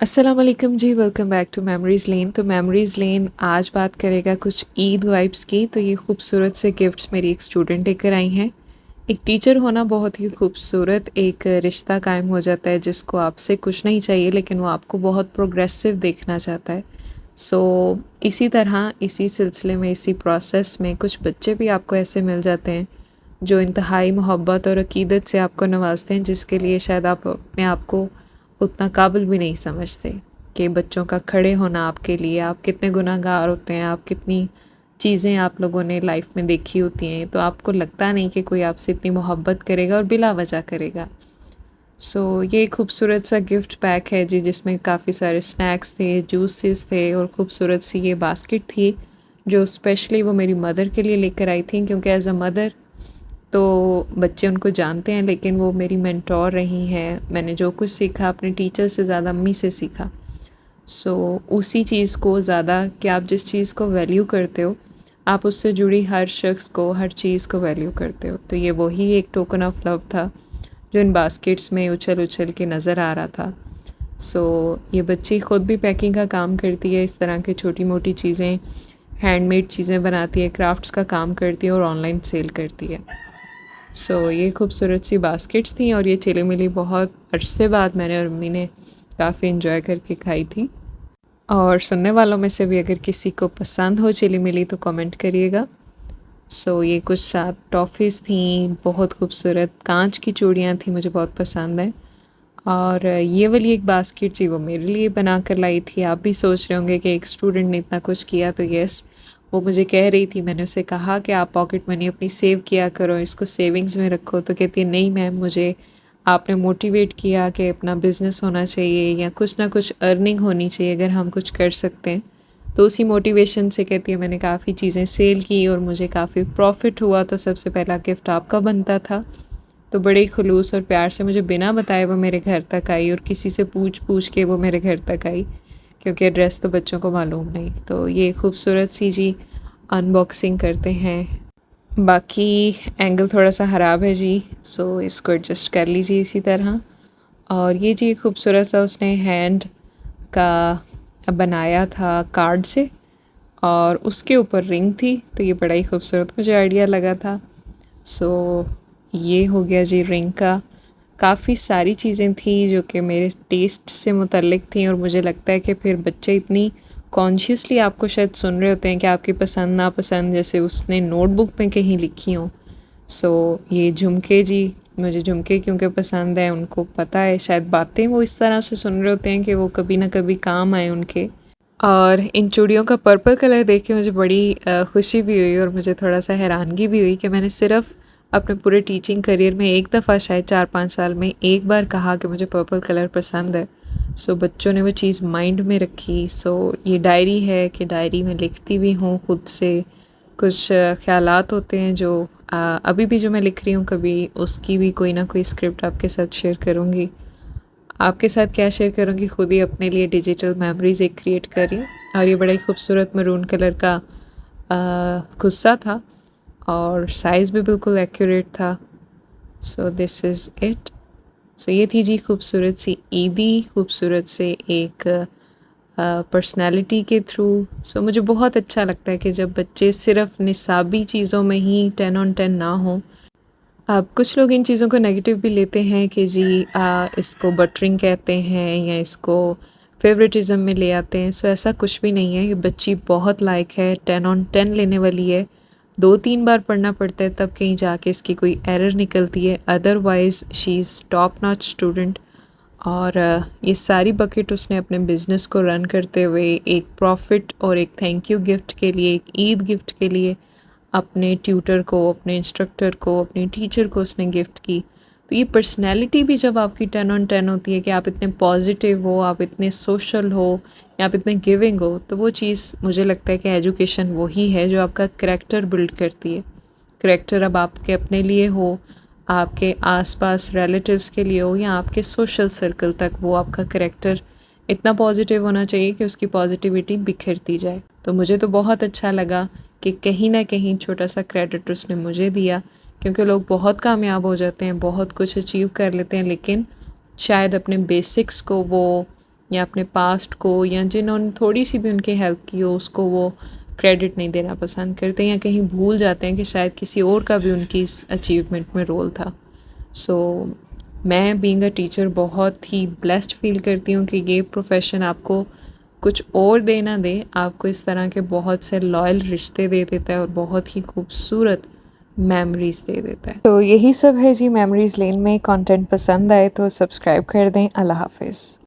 अस्सलाम वालेकुम जी, welcome back to memories लेन। तो मेमोरीज़ लेन आज बात करेगा कुछ ईद वाइब्स की। तो ये खूबसूरत से गिफ्ट्स मेरी एक स्टूडेंट लेकर आई हैं। एक टीचर होना बहुत ही खूबसूरत एक रिश्ता कायम हो जाता है जिसको आपसे कुछ नहीं चाहिए लेकिन वो आपको बहुत प्रोग्रेसिव देखना चाहता है। सो इसी तरह इसी सिलसिले में इसी प्रोसेस में कुछ बच्चे भी आपको ऐसे मिल जाते हैं जो इंतहाई मोहब्बत और अकीदत से आपको नवाजते हैं, जिसके लिए शायद आप अपने आप को उतना काबिल भी नहीं समझते कि बच्चों का खड़े होना आपके लिए। आप कितने गुनाहगार होते हैं, आप कितनी चीज़ें आप लोगों ने लाइफ में देखी होती हैं, तो आपको लगता नहीं कि कोई आपसे इतनी मोहब्बत करेगा और बिला वजह करेगा। ये खूबसूरत सा गिफ्ट पैक है जी, जिसमें काफ़ी सारे स्नैक्स थे, जूसेस थे और खूबसूरत सी ये बास्केट थी जो स्पेशली वो मेरी मदर के लिए लेकर आई थी, क्योंकि एज़ अ मदर तो बच्चे उनको जानते हैं लेकिन वो मेरी मेंटोर रही हैं। मैंने जो कुछ सीखा अपने टीचर से ज़्यादा अम्मी से सीखा। उसी चीज़ को ज़्यादा कि आप जिस चीज़ को वैल्यू करते हो, आप उससे जुड़ी हर शख्स को, हर चीज़ को वैल्यू करते हो। तो ये वही एक टोकन ऑफ लव था जो इन बास्केट्स में उछल उछल के नज़र आ रहा था। ये बच्ची ख़ुद भी पैकिंग का काम करती है, इस तरह की छोटी मोटी चीज़ें, हैंडमेड चीज़ें बनाती है, क्राफ्ट्स का काम करती है और ऑनलाइन सेल करती है। ये खूबसूरत सी बास्केट्स थी और ये चिली मिली बहुत अरसे बाद मैंने और मम्मी ने काफ़ी इन्जॉय करके खाई थी। और सुनने वालों में से भी अगर किसी को पसंद हो चिली मिली तो कमेंट करिएगा। ये कुछ 7 टॉफ़ीज़ थी, बहुत खूबसूरत कांच की चूड़ियाँ थी, मुझे बहुत पसंद है। और ये वाली एक बास्केट जी वो मेरे लिए बना कर लाई थी। आप भी सोच रहे होंगे कि एक स्टूडेंट ने इतना कुछ किया, तो यस, वो मुझे कह रही थी, मैंने उसे कहा कि आप पॉकेट मनी अपनी सेव किया करो, इसको सेविंग्स में रखो। तो कहती है नहीं मैम, मुझे आपने मोटिवेट किया कि अपना बिज़नेस होना चाहिए या कुछ ना कुछ अर्निंग होनी चाहिए अगर हम कुछ कर सकते हैं। तो उसी मोटिवेशन से कहती है मैंने काफ़ी चीज़ें सेल की और मुझे काफ़ी प्रॉफ़िट हुआ, तो सबसे पहला गिफ्ट आपका बनता था। तो बड़े ही खुलूस और प्यार से मुझे बिना बताए वो मेरे घर तक आई और किसी से पूछ के वो मेरे घर तक आई, क्योंकि एड्रेस तो बच्चों को मालूम नहीं। तो ये खूबसूरत सी जी अनबॉक्सिंग करते हैं। बाकी एंगल थोड़ा सा ख़राब है जी, इसको एडजस्ट कर लीजिए इसी तरह। और ये जी खूबसूरत सा उसने हैंड का बनाया था कार्ड से और उसके ऊपर रिंग थी, तो ये बड़ा ही खूबसूरत मुझे आइडिया लगा था। ये हो गया जी रिंग का। काफ़ी सारी चीज़ें थी जो कि मेरे टेस्ट से मुतल्लिक थी और मुझे लगता है कि फिर बच्चे इतनी कॉन्शियसली आपको शायद सुन रहे होते हैं कि आपकी पसंद नापसंद जैसे उसने नोटबुक में कहीं लिखी हों। ये झुमके जी, मुझे झुमके क्योंकि पसंद है, उनको पता है शायद बातें वो इस तरह से सुन रहे होते हैं कि वो कभी ना कभी काम आए उनके। और इन चूड़ियों का पर्पल कलर देख के मुझे बड़ी खुशी भी हुई और मुझे थोड़ा सा हैरानगी भी हुई कि मैंने सिर्फ़ अपने पूरे टीचिंग करियर में एक दफ़ा शायद 4-5 साल में एक बार कहा कि मुझे पर्पल कलर पसंद है। बच्चों ने वो चीज़ माइंड में रखी। ये डायरी है कि डायरी में लिखती भी हूँ खुद से। कुछ ख़यालात होते हैं जो अभी भी जो मैं लिख रही हूँ, कभी उसकी भी कोई ना कोई स्क्रिप्ट आपके साथ शेयर करूँगी। आपके साथ क्या शेयर करूँगी, खुद ही अपने लिए डिजिटल मेमोरीज़ एक क्रिएट कर रही हूँ। और ये बड़ा ही खूबसूरत मरून कलर का गुस्सा था और साइज़ भी बिल्कुल एक्यूरेट था। This is it. ये थी जी खूबसूरत सी ईदी, खूबसूरत से एक पर्सनैलिटी के थ्रू। मुझे बहुत अच्छा लगता है कि जब बच्चे सिर्फ़ निसाबी चीज़ों में ही 10 ऑन 10 ना हों। अब कुछ लोग इन चीज़ों को नेगेटिव भी लेते हैं कि जी इसको बटरिंग कहते हैं या इसको फेवरेटिज़म में ले आते हैं। ऐसा कुछ भी नहीं है। ये बच्ची बहुत लायक है, 10 ऑन 10 लेने वाली है। 2-3 बार पढ़ना पड़ता है तब कहीं जाके इसकी कोई एरर निकलती है, otherwise she is top notch student. और ये सारी बकेट उसने अपने बिज़नेस को रन करते हुए एक प्रॉफ़िट और एक थैंक यू गिफ्ट के लिए, एक ईद गिफ्ट के लिए अपने ट्यूटर को, अपने इंस्ट्रक्टर को, अपने टीचर को उसने गिफ्ट की। तो ये पर्सनैलिटी भी जब आपकी 10 ऑन 10 होती है कि आप इतने पॉजिटिव हो, आप इतने सोशल हो या आप इतने गिविंग हो, तो वो चीज़ मुझे लगता है कि एजुकेशन वही है जो आपका करैक्टर बिल्ड करती है। करैक्टर अब आपके अपने लिए हो, आपके आसपास रिलेटिव्स के लिए हो या आपके सोशल सर्कल तक, वो आपका करैक्टर इतना पॉजिटिव होना चाहिए कि उसकी पॉजिटिविटी बिखरती जाए। तो मुझे तो बहुत अच्छा लगा कि कहीं ना कहीं छोटा सा क्रेडिट उसने मुझे दिया, क्योंकि लोग बहुत कामयाब हो जाते हैं, बहुत कुछ अचीव कर लेते हैं, लेकिन शायद अपने बेसिक्स को वो या अपने पास्ट को या जिन्होंने थोड़ी सी भी उनकी हेल्प की हो उसको वो क्रेडिट नहीं देना पसंद करते या कहीं भूल जाते हैं कि शायद किसी और का भी उनकी इस अचीवमेंट में रोल था। सो मैं बीइंग अ टीचर बहुत ही ब्लेस्ड फील करती हूँ कि ये प्रोफेशन आपको कुछ और दे ना दे, आपको इस तरह के बहुत से लॉयल रिश्ते दे देता है और बहुत ही खूबसूरत मेमोरीज़ दे देता है। तो यही सब है जी मेमोरीज़ लेन में। कंटेंट पसंद आए तो सब्सक्राइब कर दें। अल्लाह हाफ़िज़।